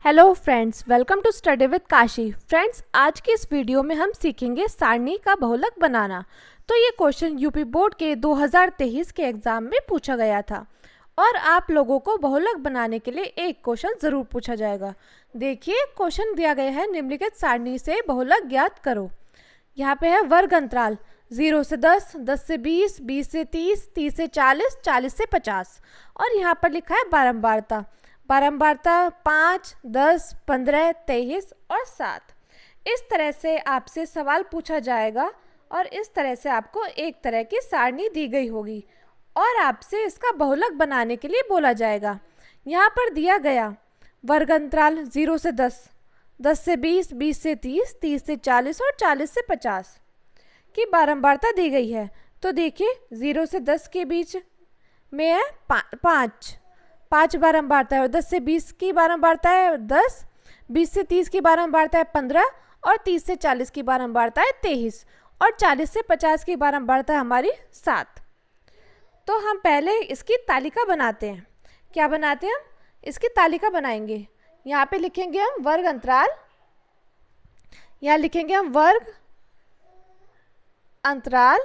Hello friends, welcome to study with Kashi. Friends, आज की इस वीडियो में हम सीखेंगे सारणी का बहुलक बनाना। तो ये क्वेश्चन यूपी बोर्ड के 2023 के एग्ज़ाम में पूछा गया था और आप लोगों को बहुलक बनाने के लिए एक क्वेश्चन ज़रूर पूछा जाएगा। देखिए, क्वेश्चन दिया गया है, निम्नलिखित सारणी से बहुलक ज्ञात करो। यहाँ पे है वर्ग अंतराल 0 से 10, 10 से 20, 20 से 30, 30 से 40, 40 से 50 और यहाँ पर लिखा है बारंबारता। बारंबारता 5, 10, 15, 23 और 7। इस तरह से आपसे सवाल पूछा जाएगा और इस तरह से आपको एक तरह की सारणी दी गई होगी और आपसे इसका बहुलक बनाने के लिए बोला जाएगा। यहाँ पर दिया गया वर्ग अंतराल 0 से 10, 10 से 20, 20 से 30, 30 से 40 और 40 से 50 की बारंबारता दी गई है। तो देखिए, 0 से 10 के बीच में है 5 बारंबारता है और 10 से 20 की बारंबारता है 10, 20 से 30 की बारंबारता है 15 और 30 से 40 की बारंबारता है 23 और 40 से 50 की बारंबारता है हमारी 7। तो हम पहले इसकी तालिका बनाते हैं। क्या बनाते हैं हम? इसकी तालिका बनाएंगे। यहाँ पे लिखेंगे हम वर्ग अंतराल, यहाँ लिखेंगे हम वर्ग अंतराल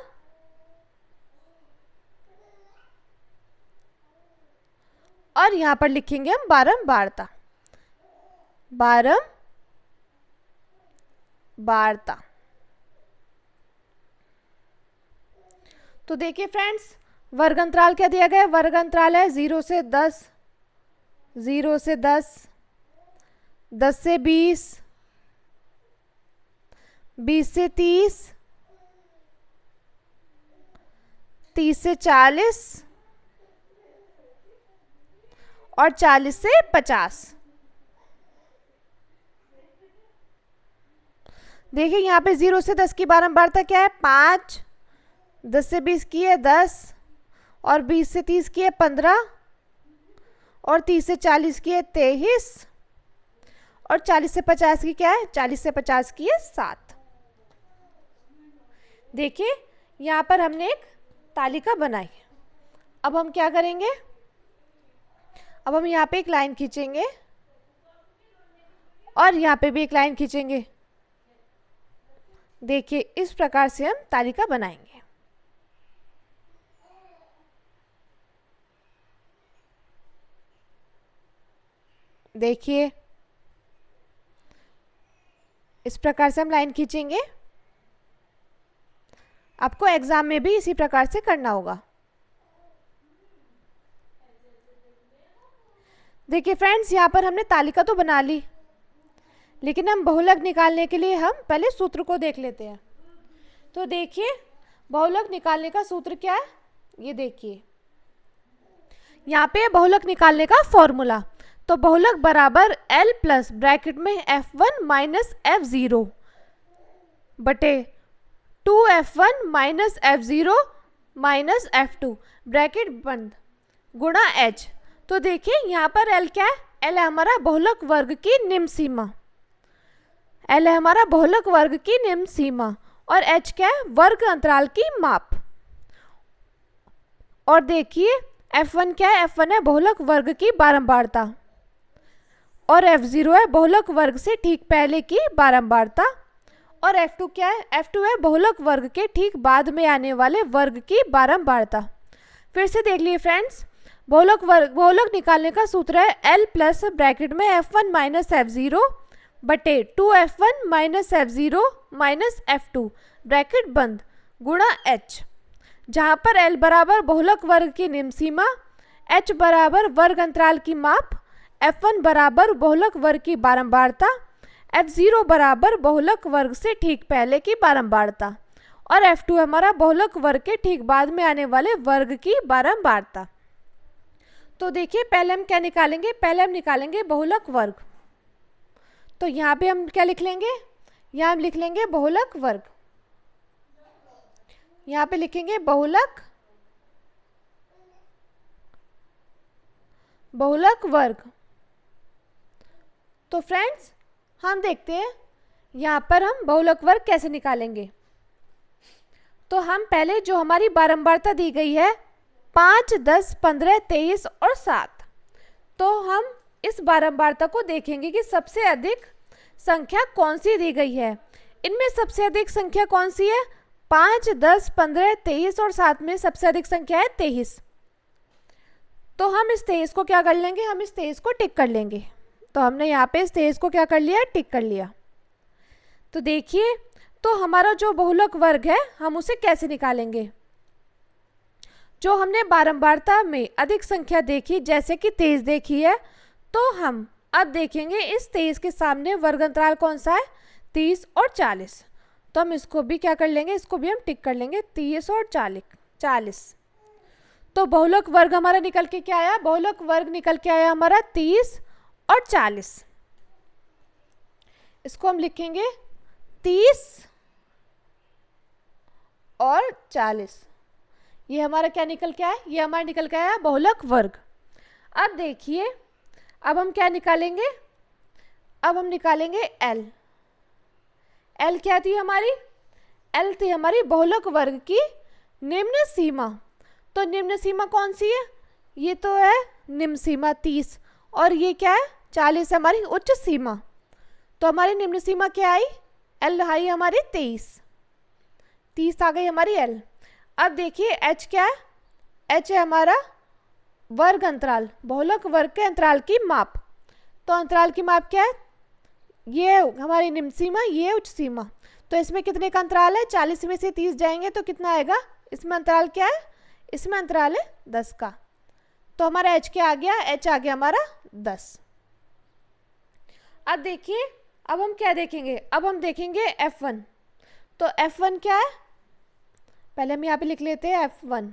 और यहाँ पर लिखेंगे हम बारंबारता। तो देखिए फ्रेंड्स, वर्ग अंतराल क्या दिया गया है? वर्ग अंतराल है 0 से 10, 0 से 10, 10 से 20, 20 से 30, 30 से 40 और 40 से 50। देखिए, यहाँ पे 0 से 10 की बारंबारता क्या है? 5, 10 से 20 की है 10 और 20 से 30 की है 15 और 30 से 40 की है 23 और 40 से 50 की क्या है? 40 से 50 की है 7। देखिए, यहाँ पर हमने एक तालिका बनाई। अब हम क्या करेंगे? अब हम यहाँ पे एक लाइन खींचेंगे और यहाँ पे भी एक लाइन खींचेंगे। देखिए, इस प्रकार से हम तालिका बनाएंगे। देखिए, इस प्रकार से हम लाइन खींचेंगे। आपको एग्जाम में भी इसी प्रकार से करना होगा। देखिए फ्रेंड्स, यहाँ पर हमने तालिका तो बना ली, लेकिन हम बहुलक निकालने के लिए हम पहले सूत्र को देख लेते हैं। तो देखिए, बहुलक निकालने का सूत्र क्या है? ये देखिए, यहाँ पे बहुलक निकालने का फॉर्मूला। तो बहुलक बराबर L प्लस ब्रैकेट में F1 माइनस F0 बटे 2F1 minus F0 minus F2 bracket बंद गुणा H। तो देखिए, यहाँ पर L क्या है? L है हमारा बहुलक वर्ग की निम्न सीमा। L है हमारा बहुलक वर्ग की निम्न सीमा और H क्या है? वर्ग अंतराल की माप। और देखिए, F1 क्या है? F1 है बहुलक वर्ग की बारंबारता और F0 है बहुलक वर्ग से ठीक पहले की बारंबारता और F2 क्या है? F2 है बहुलक वर्ग के ठीक बाद में आने वाले वर्ग की बारंबारता। फिर से देख लिए फ्रेंड्स, बहुलक निकालने का सूत्र है L प्लस ब्रैकेट में F1 माइनस F0 बटे 2F1 minus F0 minus F2 bracket बंद गुणा H, जहाँ पर L बराबर बहुलक वर्ग की निम्न सीमा, H बराबर वर्ग अंतराल की माप, F1 बराबर बहुलक वर्ग की बारंबारता, F0 बराबर बहुलक वर्ग से ठीक पहले की बारंबारता और F2 हमारा बहुलक वर्ग के ठीक बाद में आने वाले वर्ग की बारंबारता। तो देखिए, पहले हम क्या निकालेंगे? पहले हम निकालेंगे बहुलक वर्ग। तो यहाँ पे हम क्या लिख लेंगे? यहाँ हम लिख लेंगे बहुलक वर्ग। यहाँ पे लिखेंगे बहुलक वर्ग। तो फ्रेंड्स, हम देखते हैं यहाँ पर हम बहुलक वर्ग कैसे निकालेंगे। तो हम पहले जो हमारी बारंबारता दी गई है 5, 10, 15, 23 और 7, तो हम इस बारंबारता को देखेंगे कि सबसे अधिक संख्या कौन सी दी गई है। इनमें सबसे अधिक संख्या कौन सी है? 5, 10, 15, 23 और साथ में सबसे अधिक संख्या है 23। तो हम इस 23 को क्या कर लेंगे? हम इस 23 को टिक कर लेंगे। तो हमने यहाँ पे इस 23 को क्या कर लिया? टिक कर लिया। तो देखिए, तो हमारा जो बहुलक वर्ग है हम उसे कैसे निकालेंगे? जो हमने बारंबारता में अधिक संख्या देखी, जैसे कि 23 देखी है, तो हम अब देखेंगे इस 23 के सामने वर्ग अंतराल कौन सा है? 30 और 40। तो हम इसको भी क्या कर लेंगे? इसको भी हम टिक कर लेंगे, 30 और 40। तो बहुलक वर्ग हमारा निकल के क्या आया? बहुलक वर्ग निकल के आया हमारा 30 और 40। इसको हम लिखेंगे 30 और 40। ये हमारा क्या निकल के आया? ये हमारा निकल के आया बहुलक वर्ग। अब देखिए, अब हम क्या निकालेंगे? अब हम निकालेंगे एल। एल क्या थी हमारी? एल थी हमारी बहुलक वर्ग की निम्न सीमा। तो निम्न सीमा कौन सी है? ये तो है निम्न सीमा 30, और ये क्या है? 40 है हमारी उच्च सीमा। तो हमारी निम्न सीमा क्या आई? एल आई हमारी 30 आ गई हमारी एल। अब देखिए एच क्या है? एच है हमारा वर्ग अंतराल, बहुलक वर्ग के अंतराल की माप। तो अंतराल की माप क्या है? ये हमारी निम्न सीमा, ये उच्च सीमा। तो इसमें कितने का अंतराल है? 40 में से 30 जाएंगे तो कितना आएगा? इसमें अंतराल क्या है? इसमें अंतराल है 10 का। तो हमारा एच क्या आ गया? एच आ गया हमारा 10। अब देखिए, अब हम क्या देखेंगे? अब हम देखेंगे F1। तो F1 क्या है? पहले हम यहाँ पे लिख लेते हैं F1।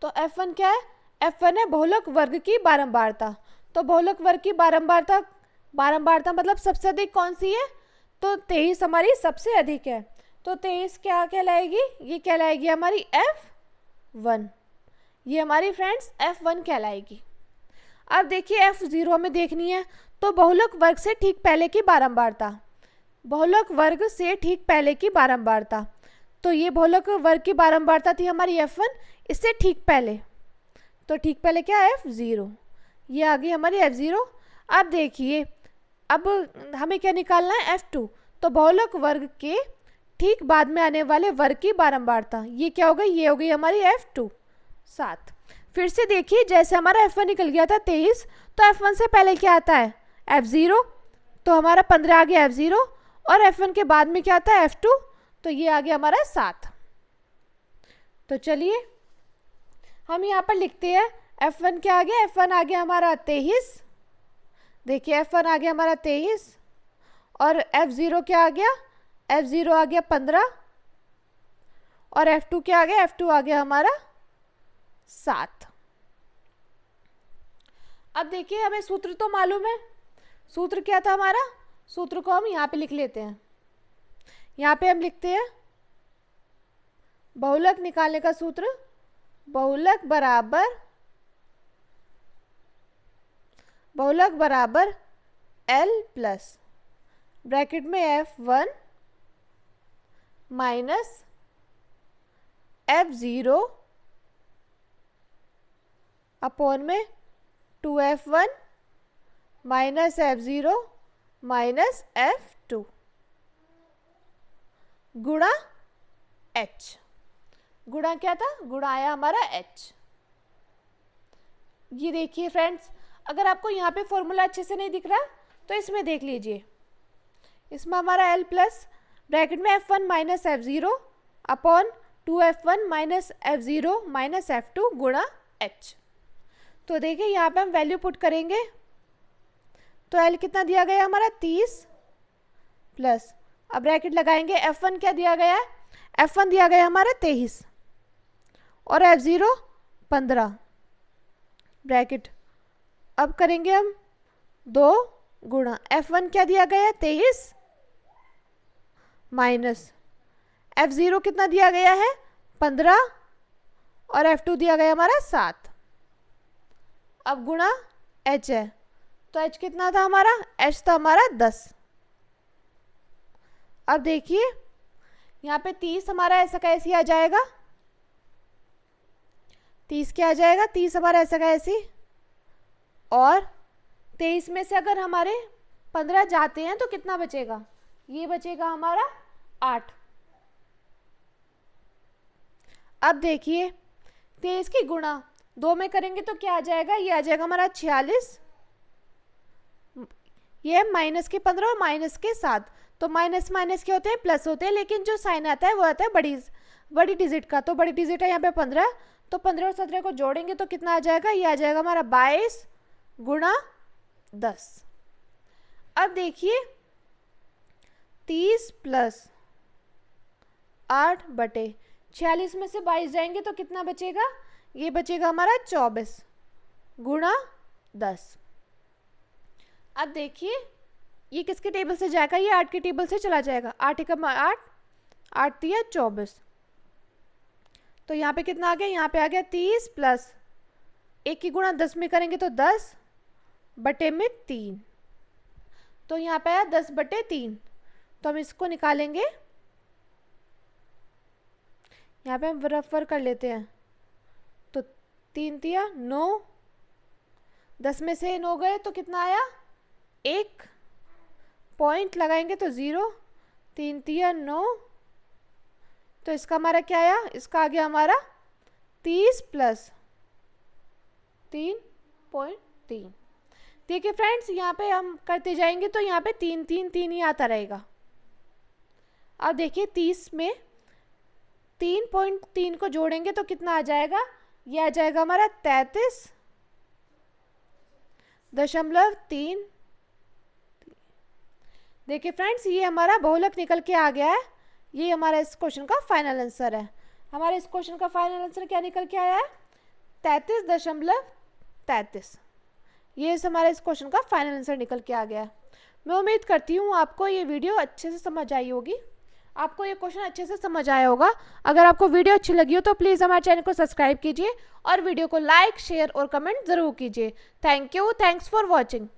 तो F1 क्या है? F1 है बहुलक वर्ग की बारंबारता। तो बहुलक वर्ग की बारंबारता मतलब सबसे अधिक कौन सी है? तो 23 हमारी सबसे अधिक है। तो 23 क्या कहलाएगी? ये कहलाएगी हमारी F1। ये हमारी फ्रेंड्स F1 कहलाएगी। अब देखिए F0 में देखनी है, तो बहुलक वर्ग से ठीक पहले की बारंबारता। बहुलक वर्ग से ठीक पहले की बारंबारता। तो ये बहुलक वर्ग की बारंबारता थी हमारी F1, इससे ठीक पहले। तो ठीक पहले क्या है? F0। ये आ गई हमारी F0। अब देखिए, अब हमें क्या निकालना है? F2। तो बहुलक वर्ग के ठीक बाद में आने वाले वर्ग की बारंबारता, ये क्या हो गई? ये हो गई हमारी F2 7। फिर से देखिए, जैसे हमारा F1 निकल गया था 23, तो F1 से पहले क्या आता है? F0। तो हमारा 15 आ गया F0, और F1 के बाद में क्या आता है? F2। तो ये आ गया हमारा 7। तो चलिए हम यहाँ पर लिखते हैं F1 क्या आ गया? F1 आ गया हमारा 23। देखिए F1 आ गया हमारा 23, और F0 क्या आ गया? F0 आ गया 15, और F2 क्या आ गया? F2 आ गया हमारा 7। अब देखिए, हमें सूत्र तो मालूम है। सूत्र क्या था हमारा? सूत्र को हम यहाँ पे लिख लेते हैं। यहाँ पे हम लिखते हैं बहुलक निकालने का सूत्र। बहुलक बराबर L प्लस ब्रैकेट में F1 माइनस F0 अपॉन में 2F1 minus F0 minus F2 गुणा H। गुणा क्या था? गुणा आया हमारा H। ये देखिए फ्रेंड्स, अगर आपको यहाँ पे फॉर्मूला अच्छे से नहीं दिख रहा तो इसमें देख लीजिए। इसमें हमारा L प्लस ब्रैकेट में F1 minus F0 upon 2F1 minus F0 minus F2 गुणा H। तो देखिए यहाँ पे हम वैल्यू पुट करेंगे, तो L कितना दिया गया हमारा? 30 प्लस, अब ब्रैकेट लगाएंगे, F1 क्या दिया गया है? F1 दिया गया हमारा 23 और F0 15 ब्रैकेट। अब करेंगे हम 2 गुणा F1 क्या दिया गया है? 23 माइनस F0 कितना दिया गया है? 15 और F2 दिया गया हमारा 7। अब गुणा H है, तो H कितना था हमारा? H था हमारा 10। अब देखिए यहाँ पे 30 हमारा ऐसा का ऐसी आ जाएगा। 30 क्या आ जाएगा? 30 हमारा ऐसा का ऐसी और 23 में से अगर हमारे 15 जाते हैं तो कितना बचेगा, ये बचेगा हमारा 8। अब देखिए 23 की गुणा 2 में करेंगे तो क्या आ जाएगा, ये आ जाएगा हमारा 46, ये माइनस के 15 और माइनस के 7, तो माइनस माइनस के होते हैं प्लस होते हैं, लेकिन जो साइन आता है वो आता है बड़ी डिजिट का। तो बड़ी डिजिट है यहाँ पे 15, तो 15 और 17 को जोड़ेंगे तो कितना आ जाएगा, ये आ जाएगा हमारा 22 गुणा 10। अब देखिए 30 प्लस 8 बटे 46 में से 22 जाएंगे तो कितना बचेगा, ये बचेगा हमारा 24 गुणा 10। अब देखिए ये किसके टेबल से जाएगा, ये 8 के टेबल से चला जाएगा। 8 एकम 8, 8 दिया 24, तो यहाँ पे कितना आ गया, यहाँ पे आ गया 30 प्लस 1 की गुणा 10 में करेंगे तो 10 बटे में 3, तो यहाँ पे आया 10 बटे 3। तो हम इसको निकालेंगे, यहाँ पे हम बराबर कर लेते हैं, तो 3 दिया 9, 10 में से 9 गए तो कितना आया, 1 पॉइंट लगाएंगे तो 0, 3 दिया 9, तो इसका हमारा क्या आया, इसका आ गया हमारा 30 प्लस 3.3। देखिए फ्रेंड्स यहाँ पे हम करते जाएंगे तो यहाँ पे 3 3 3 ही आता रहेगा। अब देखिए 30 में 3.3 को जोड़ेंगे तो कितना आ जाएगा, ये आ जाएगा हमारा 33.3। देखिए फ्रेंड्स ये हमारा बहुलक निकल के आ गया है। ये हमारा इस क्वेश्चन का फाइनल आंसर है। हमारे इस क्वेश्चन का फाइनल आंसर क्या निकल के आया है, 33.33। ये हमारा इस क्वेश्चन का फाइनल आंसर निकल के आ गया है। मैं उम्मीद करती हूँ आपको ये वीडियो अच्छे से समझ आई होगी, आपको ये क्वेश्चन अच्छे से समझ आया होगा। अगर आपको वीडियो अच्छी लगी हो तो प्लीज़ हमारे चैनल को सब्सक्राइब कीजिए और वीडियो को लाइक, शेयर और कमेंट ज़रूर कीजिए। Thank you, thanks for watching.